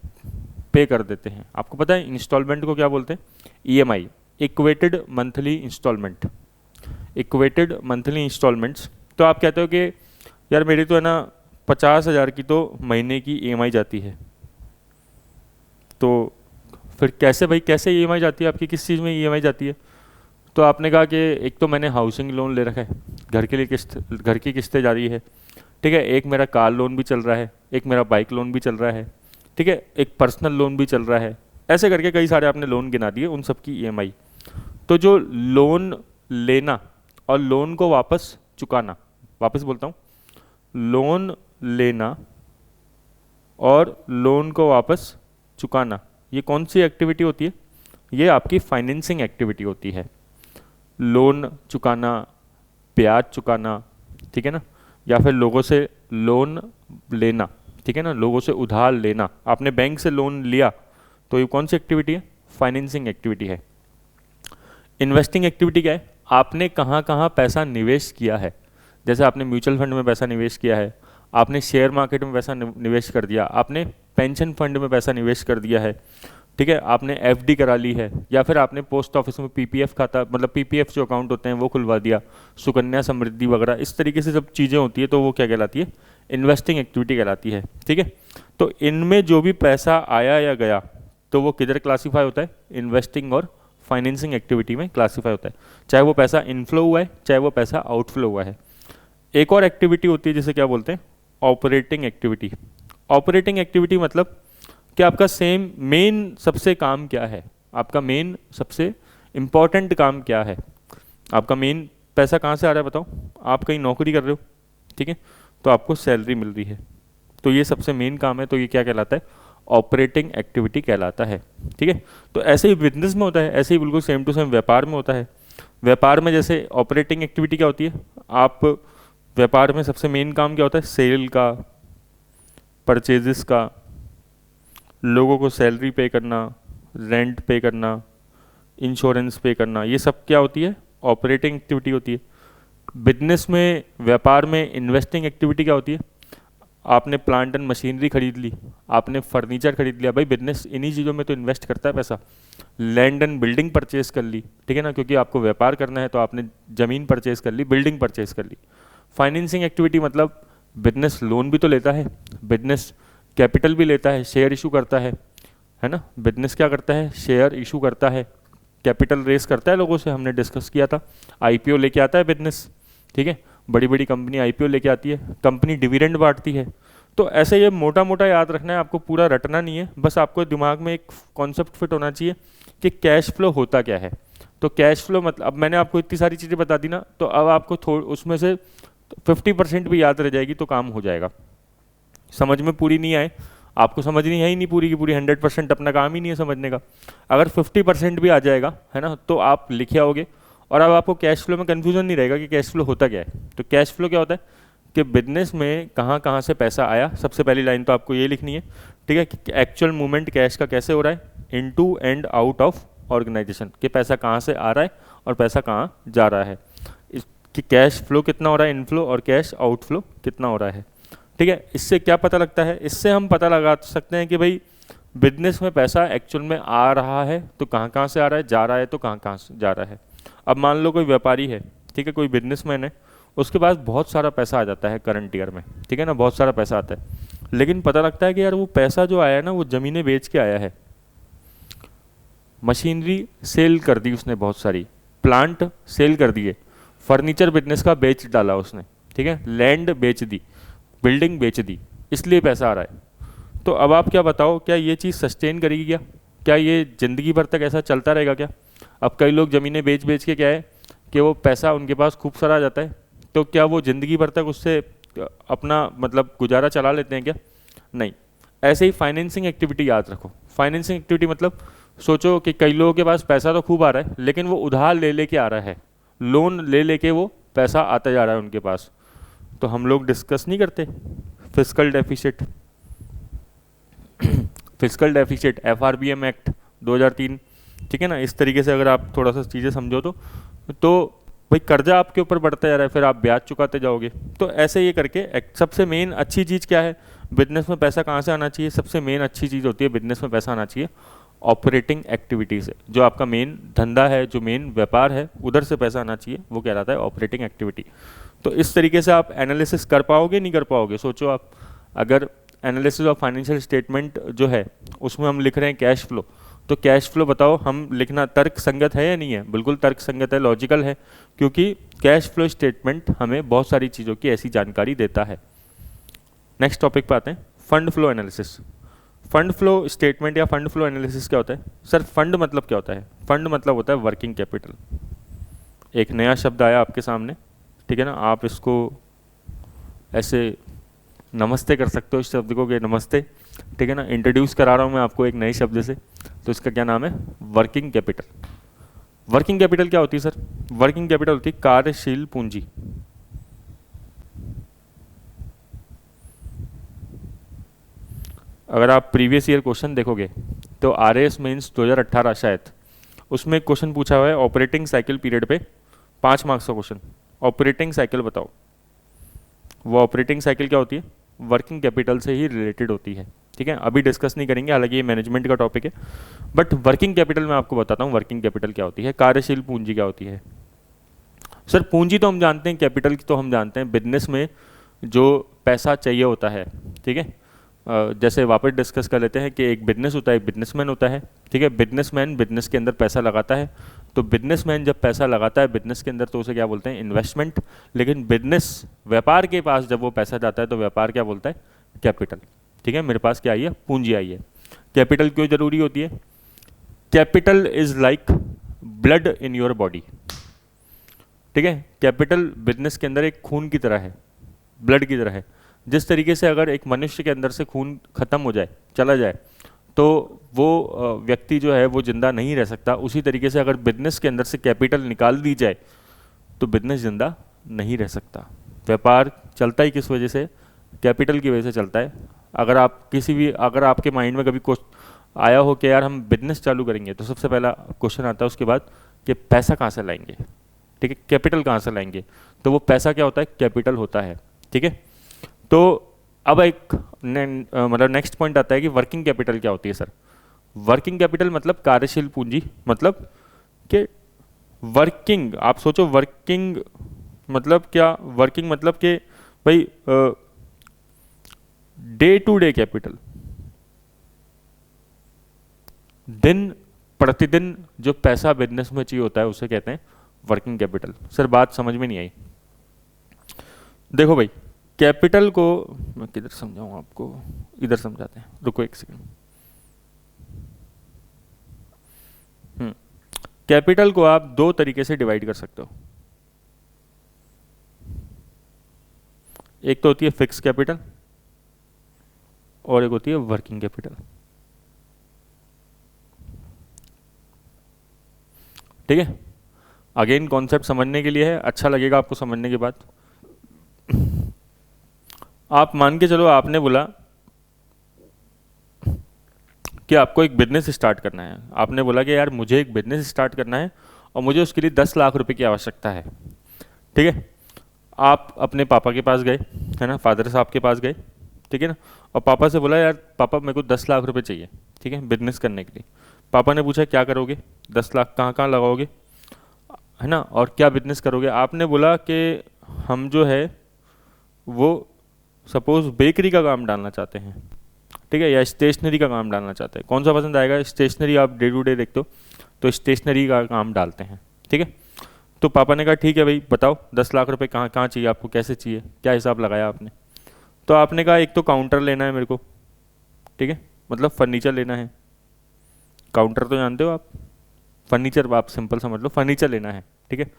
पे कर देते हैं। आपको पता है इंस्टॉलमेंट को क्या बोलते हैं? EMI, equated monthly instalment, equated monthly instalments. तो आप कहते हो कि यार मेरी तो है ना 50,000 की तो महीने की ईएमआई जाती है, तो फिर कैसे भाई, कैसे ईएमआई जाती है आपकी, किस चीज़ में ईएमआई जाती है? तो आपने कहा कि एक तो मैंने हाउसिंग लोन ले रखा है, घर के लिए किस्त, घर की किस्तें जा रही है, ठीक है, एक मेरा कार लोन भी चल रहा है, एक मेरा बाइक लोन भी चल रहा है, ठीक है, एक पर्सनल लोन भी चल रहा है, ऐसे करके कई सारे आपने लोन गिना दिए, उन सब की ईएमआई। तो जो लोन लेना और लोन को वापस चुकाना, वापस बोलता हूँ, लोन लेना और लोन को वापस चुकाना, ये कौन सी एक्टिविटी होती है? ये आपकी फाइनेंसिंग एक्टिविटी होती है। लोन चुकाना, ब्याज चुकाना, ठीक है ना, या फिर लोगों से लोन लेना, ठीक है ना, लोगों से उधार लेना। आपने बैंक से लोन लिया तो ये कौन सी एक्टिविटी है? फाइनेंसिंग एक्टिविटी है। इन्वेस्टिंग एक्टिविटी क्या है? आपने कहाँ कहाँ पैसा निवेश किया है। जैसे आपने म्यूचुअल फंड में पैसा निवेश किया है, आपने शेयर मार्केट में पैसा निवेश कर दिया, आपने पेंशन फंड में पैसा निवेश कर दिया है, ठीक है, आपने एफडी करा ली है, या फिर आपने पोस्ट ऑफिस में पीपीएफ खाता, मतलब पीपीएफ जो अकाउंट होते हैं वो खुलवा दिया, सुकन्या समृद्धि वगैरह, इस तरीके से जब चीज़ें होती है तो वो क्या कहलाती है? इन्वेस्टिंग एक्टिविटी कहलाती है, ठीक है। तो इनमें जो भी पैसा आया या गया तो वो किधर क्लासीफाई होता है? इन्वेस्टिंग और फाइनेंसिंग एक्टिविटी में क्लासीफाई होता है, चाहे वो पैसा इनफ्लो हुआ है चाहे वो पैसा आउटफ्लो हुआ है। एक और एक्टिविटी होती है जिसे क्या बोलते हैं? Operating activity. ऑपरेटिंग एक्टिविटी मतलब कि आपका मेन सबसे काम क्या है, आपका मेन सबसे इम्पॉर्टेंट काम क्या है, आपका मेन पैसा कहाँ से आ रहा है बताओ? आप कहीं नौकरी कर रहे हो, ठीक है, तो आपको सैलरी मिल रही है, तो ये सबसे मेन काम है, तो ये क्या कहलाता है? ऑपरेटिंग एक्टिविटी कहलाता है, ठीक है। तो ऐसे ही बिजनेस में होता है, ऐसे ही बिल्कुल सेम टू सेम व्यापार में होता है। व्यापार में जैसे ऑपरेटिंग एक्टिविटी क्या होती है? आप व्यापार में सबसे मेन काम क्या होता है? सेल का, परचेजेस का, लोगों को सैलरी पे करना, रेंट पे करना, इंश्योरेंस पे करना, ये सब क्या होती है? ऑपरेटिंग एक्टिविटी होती है। बिजनेस में, व्यापार में इन्वेस्टिंग एक्टिविटी क्या होती है? आपने प्लांट एंड मशीनरी खरीद ली, आपने फर्नीचर खरीद लिया, भाई बिजनेस इन्हीं चीज़ों में तो इन्वेस्ट करता है पैसा। लैंड एंड बिल्डिंग परचेज कर ली, ठीक है ना, क्योंकि आपको व्यापार करना है तो आपने ज़मीन परचेज कर ली, बिल्डिंग परचेज कर ली। फाइनेंसिंग एक्टिविटी मतलब बिजनेस लोन भी तो लेता है, बिजनेस कैपिटल भी लेता है, शेयर इशू करता है ना। बिजनेस क्या करता है, शेयर इशू करता है, कैपिटल रेस करता है लोगों से, हमने डिस्कस किया था। आईपीओ लेके आता है बिजनेस, ठीक है, बड़ी बड़ी कंपनी आईपीओ लेके आती है, कंपनी डिविडेंड बांटती है। तो ऐसे ये मोटा मोटा याद रखना है, आपको पूरा रटना नहीं है, बस आपको दिमाग में एक कॉन्सेप्ट फिट होना चाहिए कि कैश फ्लो होता क्या है। तो कैश फ्लो मतलब, अब मैंने आपको इतनी सारी चीज़ें बता दी ना, तो अब आपको उसमें से 50% भी याद रह जाएगी तो काम हो जाएगा। समझ में पूरी नहीं आए, आपको समझनी है ही नहीं पूरी की पूरी, 100% अपना काम ही नहीं है समझने का। अगर 50% भी आ जाएगा, है ना, तो आप लिखे आओगे। और अब आपको कैश फ्लो में कन्फ्यूजन नहीं रहेगा कि कैश फ्लो होता क्या है। तो कैश फ्लो क्या होता है कि बिजनेस में कहाँ कहाँ से पैसा आया, सबसे पहली लाइन तो आपको ये लिखनी है, ठीक है, कि एक्चुअल मूवमेंट कैश का कैसे हो रहा है into and out of organisation, कि पैसा कहाँ से आ रहा है और पैसा कहाँ जा रहा है, कि कैश फ्लो कितना हो रहा है इनफ्लो और कैश आउटफ्लो कितना हो रहा है, ठीक है। इससे क्या पता लगता है, इससे हम पता लगा सकते हैं कि भाई बिजनेस में पैसा एक्चुअल में आ रहा है तो कहाँ कहाँ से आ रहा है, जा रहा है तो कहाँ कहाँ से जा रहा है। अब मान लो कोई व्यापारी है, ठीक है, कोई बिजनेसमैन है, उसके पास बहुत सारा पैसा आ जाता है करंट ईयर में, ठीक है ना, बहुत सारा पैसा आता है, लेकिन पता लगता है कि यार वो पैसा जो आया है ना वो ज़मीनें बेच के आया है, मशीनरी सेल कर दी उसने, बहुत सारी प्लांट सेल कर दिए, फर्नीचर बिजनेस का बेच डाला उसने, ठीक है, लैंड बेच दी, बिल्डिंग बेच दी, इसलिए पैसा आ रहा है। तो अब आप क्या बताओ, क्या ये चीज़ सस्टेन करेगी क्या, क्या ये ज़िंदगी भर तक ऐसा चलता रहेगा क्या? अब कई लोग ज़मीनें बेच बेच के क्या है कि वो पैसा उनके पास खूब सारा आ जाता है, तो क्या वो ज़िंदगी भर तक उससे अपना मतलब गुजारा चला लेते हैं क्या? नहीं। ऐसे ही फाइनेंसिंग एक्टिविटी याद रखो। फाइनेंसिंग एक्टिविटी मतलब सोचो कि कई लोगों के पास पैसा तो खूब आ रहा है, लेकिन वो उधार ले लेके आ रहा है, लोन ले लेके वो पैसा आता जा रहा है उनके पास। तो हम लोग डिस्कस नहीं करते fiscal deficit, fiscal deficit FRBM act 2003, ठीक है ना। इस तरीके से अगर आप थोड़ा सा चीज़ें समझो तो भाई कर्जा आपके ऊपर बढ़ता जा रहा है, फिर आप ब्याज चुकाते जाओगे। तो ऐसे ये करके सबसे मेन अच्छी चीज़ क्या है बिजनेस में पैसा कहाँ से आना चाहिए, सबसे मेन अच्छी चीज़ होती है बिजनेस में पैसा आना चाहिए ऑपरेटिंग एक्टिविटी से। जो आपका मेन धंधा है, जो मेन व्यापार है, उधर से पैसा आना चाहिए, वो कहलाता है ऑपरेटिंग एक्टिविटी। तो इस तरीके से आप एनालिसिस कर पाओगे नहीं कर पाओगे, सोचो आप। अगर एनालिसिस ऑफ फाइनेंशियल स्टेटमेंट जो है उसमें हम लिख रहे हैं कैश फ्लो, तो कैश फ्लो बताओ हम लिखना तर्क संगत है या नहीं है? बिल्कुल तर्क संगत है, लॉजिकल है, क्योंकि कैश फ्लो स्टेटमेंट हमें बहुत सारी चीज़ों की ऐसी जानकारी देता है। नेक्स्ट टॉपिक पे आते हैं, fund flow analysis. Fund flow statement या फंड फ्लो एनालिसिस क्या होता है? सर फंड मतलब क्या होता है? फंड मतलब होता है वर्किंग कैपिटल। एक नया शब्द आया आपके सामने, ठीक है ना, आप इसको ऐसे नमस्ते कर सकते हो इस शब्द को कि नमस्ते, ठीक है ना। इंट्रोड्यूस करा रहा हूँ मैं आपको एक नए शब्द से, तो इसका क्या नाम है? Working capital. वर्किंग कैपिटल क्या होती है सर? वर्किंग कैपिटल होती है कार्यशील पूंजी। अगर आप प्रीवियस ईयर क्वेश्चन देखोगे तो आरएएस मेंस 2018 शायद, उसमें एक क्वेश्चन पूछा हुआ है ऑपरेटिंग साइकिल पीरियड पे, 5 मार्क्स का क्वेश्चन। ऑपरेटिंग साइकिल बताओ। वो ऑपरेटिंग साइकिल क्या होती है? वर्किंग कैपिटल से ही रिलेटेड होती है, ठीक है। अभी डिस्कस नहीं करेंगे, हालांकि ये मैनेजमेंट का टॉपिक है, बट वर्किंग कैपिटल में आपको बताता हूँ वर्किंग कैपिटल क्या होती है, कार्यशील पूंजी क्या होती है। सर पूंजी तो हम जानते हैं, कैपिटल की तो हम जानते हैं, बिजनेस में जो पैसा चाहिए होता है, ठीक है। जैसे वापस डिस्कस कर लेते हैं कि एक बिजनेस होता है, एक बिजनेसमैन होता है, ठीक है। बिजनेसमैन बिजनेस के अंदर पैसा लगाता है, तो बिजनेसमैन जब पैसा लगाता है बिजनेस के अंदर तो उसे क्या बोलते हैं? इन्वेस्टमेंट। लेकिन बिजनेस व्यापार के पास जब वो पैसा जाता है तो व्यापार क्या बोलता है? कैपिटल, ठीक है। मेरे पास क्या आई है? पूंजी आई है। कैपिटल क्यों जरूरी होती है? Capital is like blood in your body, ठीक है। कैपिटल बिजनेस के अंदर एक खून की तरह है, ब्लड की तरह है। जिस तरीके से अगर एक मनुष्य के अंदर से खून खत्म हो जाए, चला जाए, तो वो व्यक्ति जो है वो जिंदा नहीं रह सकता, उसी तरीके से अगर बिजनेस के अंदर से कैपिटल निकाल दी जाए तो बिजनेस जिंदा नहीं रह सकता। व्यापार चलता ही किस वजह से? कैपिटल की वजह से चलता है। अगर आपके माइंड में कभी आया हो कि यार हम बिजनेस चालू करेंगे, तो सबसे पहला क्वेश्चन आता है उसके बाद कि पैसा कहाँ से लाएंगे, ठीक है, कैपिटल कहाँ से लाएंगे? तो वो पैसा क्या होता है? कैपिटल होता है, ठीक है। तो अब एक मतलब नेक्स्ट पॉइंट आता है कि वर्किंग कैपिटल क्या होती है सर? वर्किंग कैपिटल मतलब कार्यशील पूंजी, मतलब कि वर्किंग, आप सोचो वर्किंग मतलब क्या, वर्किंग मतलब कि भाई डे टू डे कैपिटल, दिन प्रतिदिन जो पैसा बिजनेस में चाहिए होता है उसे कहते हैं वर्किंग कैपिटल। सर बात समझ में नहीं आई। देखो भाई, कैपिटल को मैं किधर समझाऊं आपको, इधर समझाते हैं, रुको एक सेकंड। कैपिटल को आप दो तरीके से डिवाइड कर सकते हो। एक तो होती है फिक्स कैपिटल और एक होती है वर्किंग कैपिटल। ठीक है, अगेन कॉन्सेप्ट समझने के लिए है, अच्छा लगेगा आपको समझने के बाद। आप मान के चलो, आपने बोला कि आपको एक बिजनेस स्टार्ट करना है। आपने बोला कि यार मुझे एक बिजनेस स्टार्ट करना है और मुझे उसके लिए 10 लाख रुपए की आवश्यकता है। ठीक है, आप अपने पापा के पास गए, है ना, फादर साहब के पास गए, ठीक है ना, और पापा से बोला यार पापा मेरे को 10 लाख रुपए चाहिए, ठीक है, बिजनेस करने के लिए। पापा ने पूछा क्या करोगे, 10 लाख कहाँ कहाँ लगाओगे, है ना, और क्या बिजनेस करोगे। आपने बोला कि हम जो है वो सपोज बेकरी का काम डालना चाहते हैं, ठीक है, या स्टेशनरी का काम डालना चाहते हैं। कौन सा पसंद आएगा, स्टेशनरी आप डे टू डे देखते हो तो स्टेशनरी का काम डालते हैं, ठीक है। तो पापा ने कहा ठीक है भाई बताओ 10 लाख रुपए कहाँ कहाँ चाहिए आपको, कैसे चाहिए, क्या हिसाब लगाया आपने। तो आपने कहा एक तो काउंटर लेना है मेरे को, ठीक है, मतलब फर्नीचर लेना है। काउंटर तो जानते हो आप, फर्नीचर आप सिंपल समझ लो, फर्नीचर लेना है, ठीक है,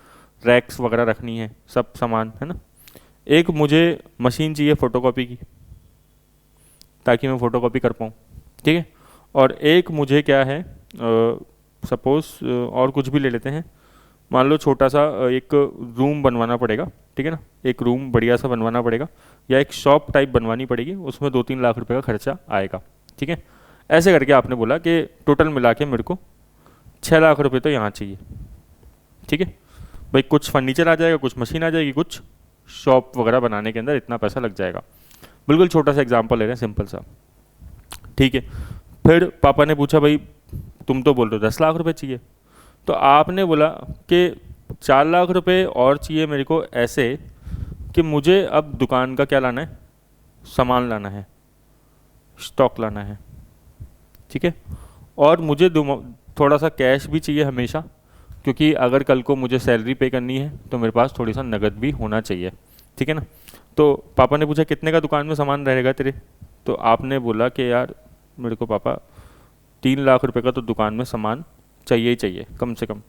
रैक्स वगैरह रखनी है, सब सामान, है ना। एक मुझे मशीन चाहिए फ़ोटोकॉपी की, ताकि मैं फ़ोटोकॉपी कर पाऊँ, ठीक है। और एक मुझे क्या है, सपोज़ और कुछ भी ले लेते हैं, मान लो छोटा सा एक रूम बनवाना पड़ेगा, ठीक है ना, एक रूम बढ़िया सा बनवाना पड़ेगा, या एक शॉप टाइप बनवानी पड़ेगी, उसमें 2-3 लाख रुपए का खर्चा आएगा, ठीक है। ऐसे करके आपने बोला कि टोटल मिला के मेरे को 6 लाख रुपए तो यहाँ चाहिए, ठीक है भाई। कुछ फर्नीचर आ जाएगा, कुछ मशीन आ जाएगी, कुछ शॉप वगैरह बनाने के अंदर इतना पैसा लग जाएगा। बिल्कुल छोटा सा एग्जांपल ले रहे हैं, सिंपल सा, ठीक है। फिर पापा ने पूछा भाई तुम तो बोल रहे हो 10 लाख रुपए चाहिए, तो आपने बोला कि 4 लाख रुपए और चाहिए मेरे को, ऐसे कि मुझे अब दुकान का क्या लाना है, सामान लाना है, स्टॉक लाना है, ठीक है। और मुझे थोड़ा सा कैश भी चाहिए हमेशा, क्योंकि अगर कल को मुझे सैलरी पे करनी है तो मेरे पास थोड़ी सा नगद भी होना चाहिए, ठीक है ना। तो पापा ने पूछा कितने का दुकान में सामान रहेगा तेरे, तो आपने बोला कि यार मेरे को पापा 3 लाख रुपए का तो दुकान में सामान चाहिए ही चाहिए कम से कम,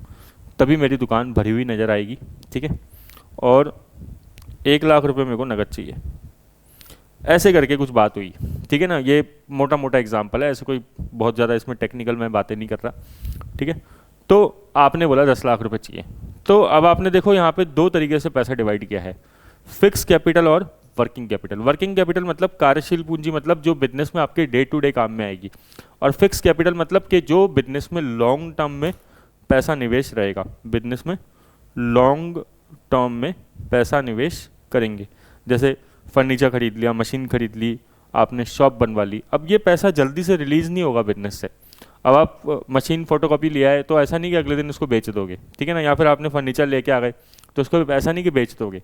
तभी मेरी दुकान भरी हुई नज़र आएगी, ठीक है। और 1 लाख रुपए मेरे को नगद चाहिए। ऐसे करके कुछ बात हुई, ठीक है ना। ये मोटा मोटा एग्जाम्पल है, ऐसे कोई बहुत ज़्यादा इसमें टेक्निकल मैं बातें नहीं कर रहा, ठीक है। तो आपने बोला 10 लाख रुपए चाहिए। तो अब आपने देखो यहाँ पे दो तरीके से पैसा डिवाइड किया है, फिक्स कैपिटल और वर्किंग कैपिटल। वर्किंग कैपिटल मतलब कार्यशील पूंजी, मतलब जो बिजनेस में आपके डे टू डे काम में आएगी, और फिक्स कैपिटल मतलब कि जो बिजनेस में लॉन्ग टर्म में पैसा निवेश रहेगा, बिजनेस में लॉन्ग टर्म में पैसा निवेश करेंगे। जैसे फर्नीचर खरीद लिया, मशीन खरीद ली, आपने शॉप बनवा ली, अब ये पैसा जल्दी से रिलीज़ नहीं होगा बिजनेस से। अब आप मशीन फोटोकॉपी ले आए तो ऐसा नहीं कि अगले दिन उसको बेच दोगे, ठीक है ना, या फिर आपने फर्नीचर लेके आ गए तो उसको ऐसा नहीं कि बेच दोगे।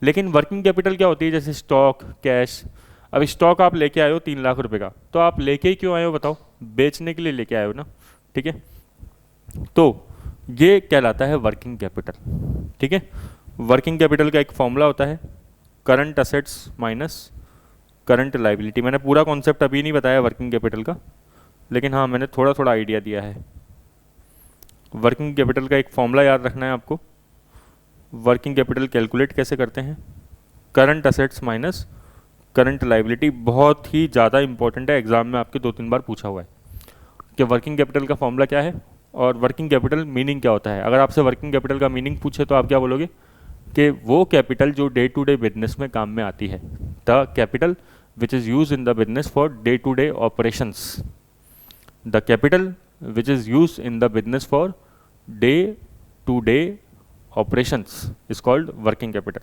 लेकिन वर्किंग कैपिटल क्या होती है, जैसे स्टॉक, कैश। अब स्टॉक आप लेके आए हो 3 लाख रुपए का, तो आप लेके ही क्यों आए हो बताओ, बेचने के लिए लेके आए हो ना, ठीक है। तो ये कहलाता है वर्किंग कैपिटल, ठीक है। वर्किंग कैपिटल का एक फॉर्मूला होता है current assets minus current liability. मैंने पूरा कॉन्सेप्ट अभी नहीं बताया वर्किंग कैपिटल का, लेकिन हाँ मैंने थोड़ा थोड़ा आइडिया दिया है। वर्किंग कैपिटल का एक फॉर्मूला याद रखना है आपको। वर्किंग कैपिटल कैलकुलेट कैसे करते हैं, current assets minus current liability. बहुत ही ज़्यादा इंपॉर्टेंट है, एग्जाम में आपके 2-3 बार पूछा हुआ है कि वर्किंग कैपिटल का फॉर्मूला क्या है और वर्किंग कैपिटल मीनिंग क्या होता है। अगर आपसे वर्किंग कैपिटल का मीनिंग पूछे तो आप क्या बोलोगे कि वो कैपिटल जो डे टू डे बिजनेस में काम में आती है, the capital which is use in the business for day to day operations. The capital which is use in the business for day to day operations is called working capital,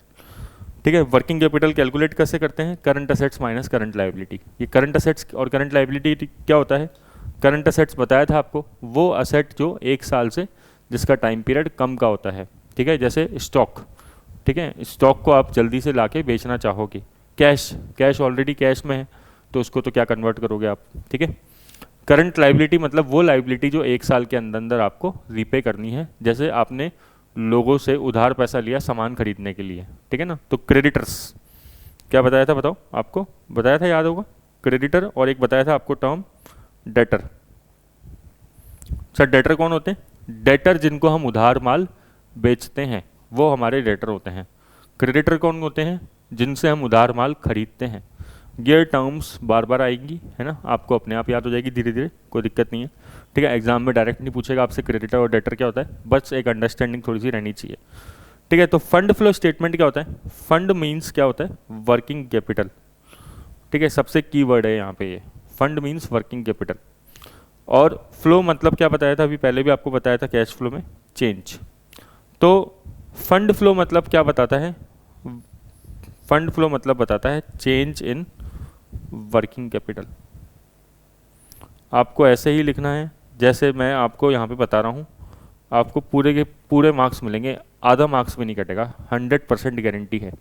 ठीक है। वर्किंग कैपिटल कैलकुलेट कैसे करते हैं, current assets minus current liability. ये करंट असेट्स और करंट लाइबिलिटी क्या होता है, करंट असेट्स बताया था आपको, वो असेट जो 1 साल से जिसका टाइम पीरियड कम का होता है, ठीक है, जैसे स्टॉक। ठीक है, स्टॉक को आप जल्दी से लाके बेचना चाहोगे। कैश ऑलरेडी कैश में है तो उसको तो क्या कन्वर्ट करोगे आप, ठीक है। करंट लाइबिलिटी मतलब वो लाइबिलिटी जो 1 साल के अंदर अंदर आपको रीपे करनी है, जैसे आपने लोगों से उधार पैसा लिया सामान खरीदने के लिए, ठीक है ना। तो क्रेडिटर्स क्या बताया था, बताओ, आपको बताया था, याद होगा, क्रेडिटर, और एक बताया था आपको टर्म डेटर। सर डेटर कौन होते हैं? डेटर जिनको हम उधार माल बेचते हैं वो हमारे डेटर होते हैं। क्रेडिटर कौन होते हैं? जिनसे हम उधार माल खरीदते हैं। ये टर्म्स बार बार आएंगी, है ना, आपको अपने आप याद हो जाएगी धीरे धीरे, कोई दिक्कत नहीं है, ठीक है। एग्जाम में डायरेक्ट नहीं पूछेगा आपसे क्रेडिटर और डेटर क्या होता है, बस एक अंडरस्टैंडिंग थोड़ी सी रहनी चाहिए, ठीक है। तो फंड फ्लो स्टेटमेंट क्या होता है? फंड मीन्स क्या होता है? वर्किंग कैपिटल, ठीक है, सबसे की वर्ड है यहाँ पे ये, फंड मीन्स वर्किंग कैपिटल। और फ्लो मतलब क्या बताया था अभी पहले भी आपको बताया था कैश फ्लो में, चेंज। तो फंड फ्लो मतलब क्या बताता है? फंड फ्लो मतलब बताता है चेंज इन वर्किंग कैपिटल। आपको ऐसे ही लिखना है जैसे मैं आपको यहाँ पे बता रहा हूँ, आपको पूरे के पूरे मार्क्स मिलेंगे, आधा मार्क्स भी नहीं कटेगा, 100% गारंटी है,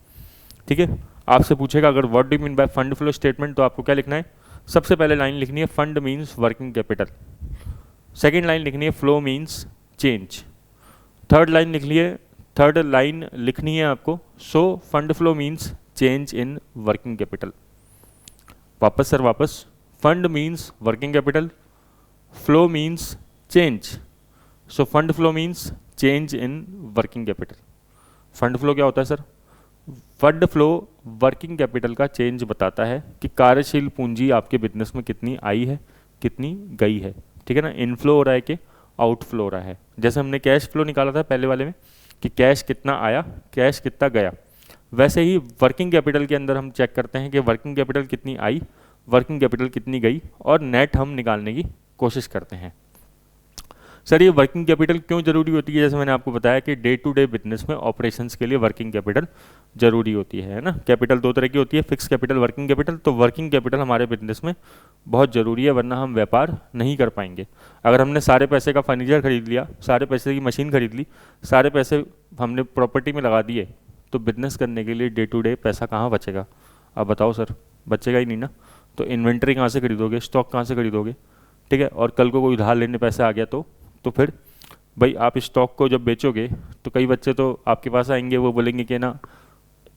ठीक है। आपसे पूछेगा अगर what do mean by fund flow statement, तो आपको क्या लिखना है? सबसे पहले लाइन लिखनी है fund means working capital, second line लिखनी है flow means change, third line लिखनी है आपको so fund flow means change in working capital. वापस सर वापस, fund means working capital, flow means change, so fund flow means change in working capital. Fund flow क्या होता है sir? Fund flow working capital का चेंज बताता है कि कार्यशील पूंजी आपके बिजनेस में कितनी आई है, कितनी गई है, ठीक है ना। इनफ्लो हो रहा है कि आउटफ्लो हो रहा है। जैसे हमने कैश फ्लो निकाला था पहले वाले में कि कैश कितना आया, कैश कितना गया, वैसे ही वर्किंग कैपिटल के अंदर हम चेक करते हैं कि वर्किंग कैपिटल कितनी आई, वर्किंग कैपिटल कितनी गई, और नेट हम निकालने की कोशिश करते हैं। सर ये वर्किंग कैपिटल क्यों जरूरी होती है? जैसे मैंने आपको बताया कि डे टू डे बिजनेस में ऑपरेशंस के लिए वर्किंग कैपिटल जरूरी होती है ना। कैपिटल दो तरह की होती है, फिक्स कैपिटल, वर्किंग कैपिटल। तो वर्किंग कैपिटल हमारे बिजनेस में बहुत ज़रूरी है, वरना हम व्यापार नहीं कर पाएंगे। अगर हमने सारे पैसे का फर्नीचर खरीद लिया, सारे पैसे की मशीन खरीद ली, सारे पैसे हमने प्रॉपर्टी में लगा दिए, तो बिजनेस करने के लिए डे टू डे पैसा कहाँ बचेगा? आप बताओ सर, बचेगा ही नहीं ना। तो इन्वेंट्री कहाँ से खरीदोगे, स्टॉक कहाँ से खरीदोगे, ठीक है। और कल को कोई उधार लेने पैसा आ गया तो फिर भाई आप स्टॉक को जब बेचोगे तो कई बच्चे तो आपके पास आएंगे, वो बोलेंगे कि ना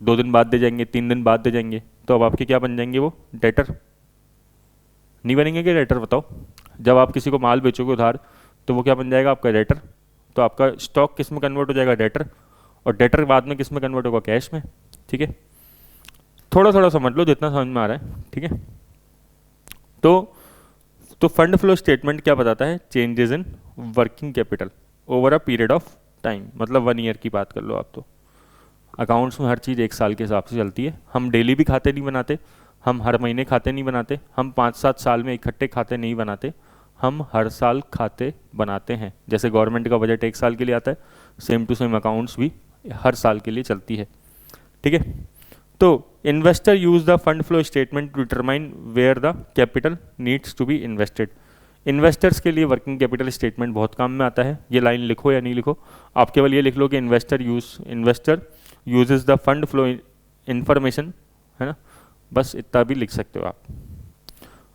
2 दिन बाद दे जाएंगे, 3 दिन बाद दे जाएंगे, तो अब आपके क्या बन जाएंगे? वो डेटर नहीं बनेंगे क्या डेटर? बताओ, जब आप किसी को माल बेचोगे उधार तो वो क्या बन जाएगा? आपका डेटर। तो आपका स्टॉक किस में कन्वर्ट हो जाएगा? डेटर। और डेटर बाद में किस में कन्वर्ट होगा? कैश में, ठीक है। थोड़ा थोड़ा समझ लो जितना समझ में आ रहा है, ठीक है। तो फंड फ्लो स्टेटमेंट क्या बताता है? Changes in working capital over a period of time, मतलब 1 ईयर की बात कर लो आप। तो अकाउंट्स में हर चीज़ 1 साल के हिसाब से चलती है। हम डेली भी खाते नहीं बनाते, हम हर महीने खाते नहीं बनाते, हम 5-7 साल में इकट्ठे खाते नहीं बनाते, हम हर साल खाते बनाते हैं। जैसे गवर्नमेंट का बजट 1 साल के लिए आता है, सेम टू सेम अकाउंट्स भी हर साल के लिए चलती है, ठीक है। तो investor use the fund flow statement to determine where the capital needs to be invested. Investors के लिए वर्किंग कैपिटल स्टेटमेंट बहुत काम में आता है। ये लाइन लिखो या नहीं लिखो, आप केवल ये लिख लो कि investor uses the fund flow information, है ना, बस इतना भी लिख सकते हो आप।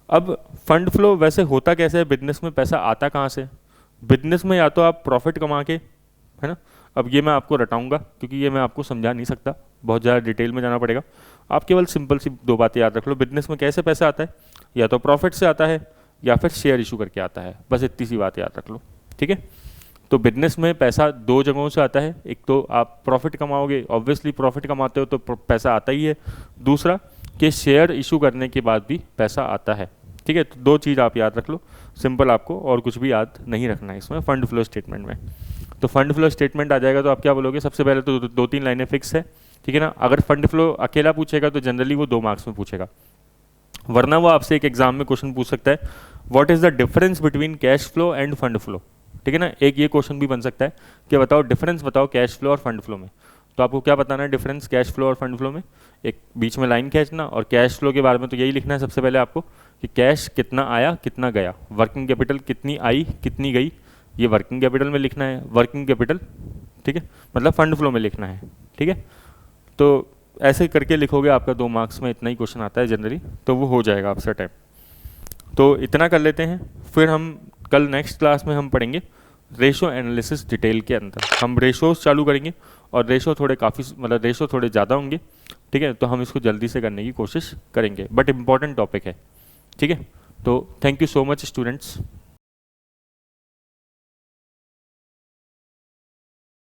अब फंड फ्लो वैसे होता कैसे है बिजनेस में? पैसा आता कहाँ से? बिजनेस में या तो आप प्रॉफिट कमा के, है ना, अब ये मैं आपको रटाऊंगा क्योंकि ये मैं आपको समझा नहीं सकता, बहुत ज़्यादा डिटेल में जाना पड़ेगा। आप केवल सिंपल सी 2 बातें याद रख लो। बिजनेस में कैसे पैसा आता है? या तो प्रॉफिट से आता है या फिर शेयर इशू करके आता है, बस इतनी सी बात याद रख लो, ठीक है। तो बिजनेस में पैसा 2 जगहों से आता है, एक तो आप प्रॉफिट कमाओगे, ऑब्वियसली प्रॉफिट कमाते हो तो पैसा आता ही है, दूसरा कि शेयर इशू करने के बाद भी पैसा आता है, ठीक है। तो 2 चीज़ आप याद रख लो, सिंपल, आपको और कुछ भी याद नहीं रखना है इसमें फंड फ्लो स्टेटमेंट में। तो फंड फ्लो स्टेटमेंट आ जाएगा तो आप क्या बोलोगे? सबसे पहले तो 2-3 लाइनें फिक्स है, ठीक है ना। अगर फंड फ्लो अकेला पूछेगा तो जनरली वो 2 मार्क्स में पूछेगा, वरना वो आपसे एक एग्जाम में क्वेश्चन पूछ सकता है, what is the difference between cash flow end fund flow, ठीक है ना। एक ये क्वेश्चन भी बन सकता है कि बताओ डिफरेंस बताओ कैश फ्लो और फंड फ्लो में। तो आपको क्या बताना है डिफरेंस कैश फ्लो और फंड फ्लो में? एक बीच में लाइन खींचना, और कैश फ्लो के बारे में तो यही लिखना है सबसे पहले आपको कि कैश कितना आया कितना गया, वर्किंग कैपिटल कितनी आई कितनी गई, ये वर्किंग कैपिटल में लिखना है। वर्किंग कैपिटल, ठीक है, मतलब फंड फ्लो में लिखना है, ठीक है। तो ऐसे करके लिखोगे, आपका 2 मार्क्स में इतना ही क्वेश्चन आता है जनरली, तो वो हो जाएगा आपसे टाइम। तो इतना कर लेते हैं, फिर हम कल नेक्स्ट क्लास में हम पढ़ेंगे रेशो एनालिसिस डिटेल के अंदर। हम रेशोज चालू करेंगे और रेशो थोड़े काफ़ी मतलब रेशो थोड़े ज़्यादा होंगे, ठीक है। तो हम इसको जल्दी से करने की कोशिश करेंगे, बट इम्पॉर्टेंट टॉपिक है, ठीक है। तो thank you so much students.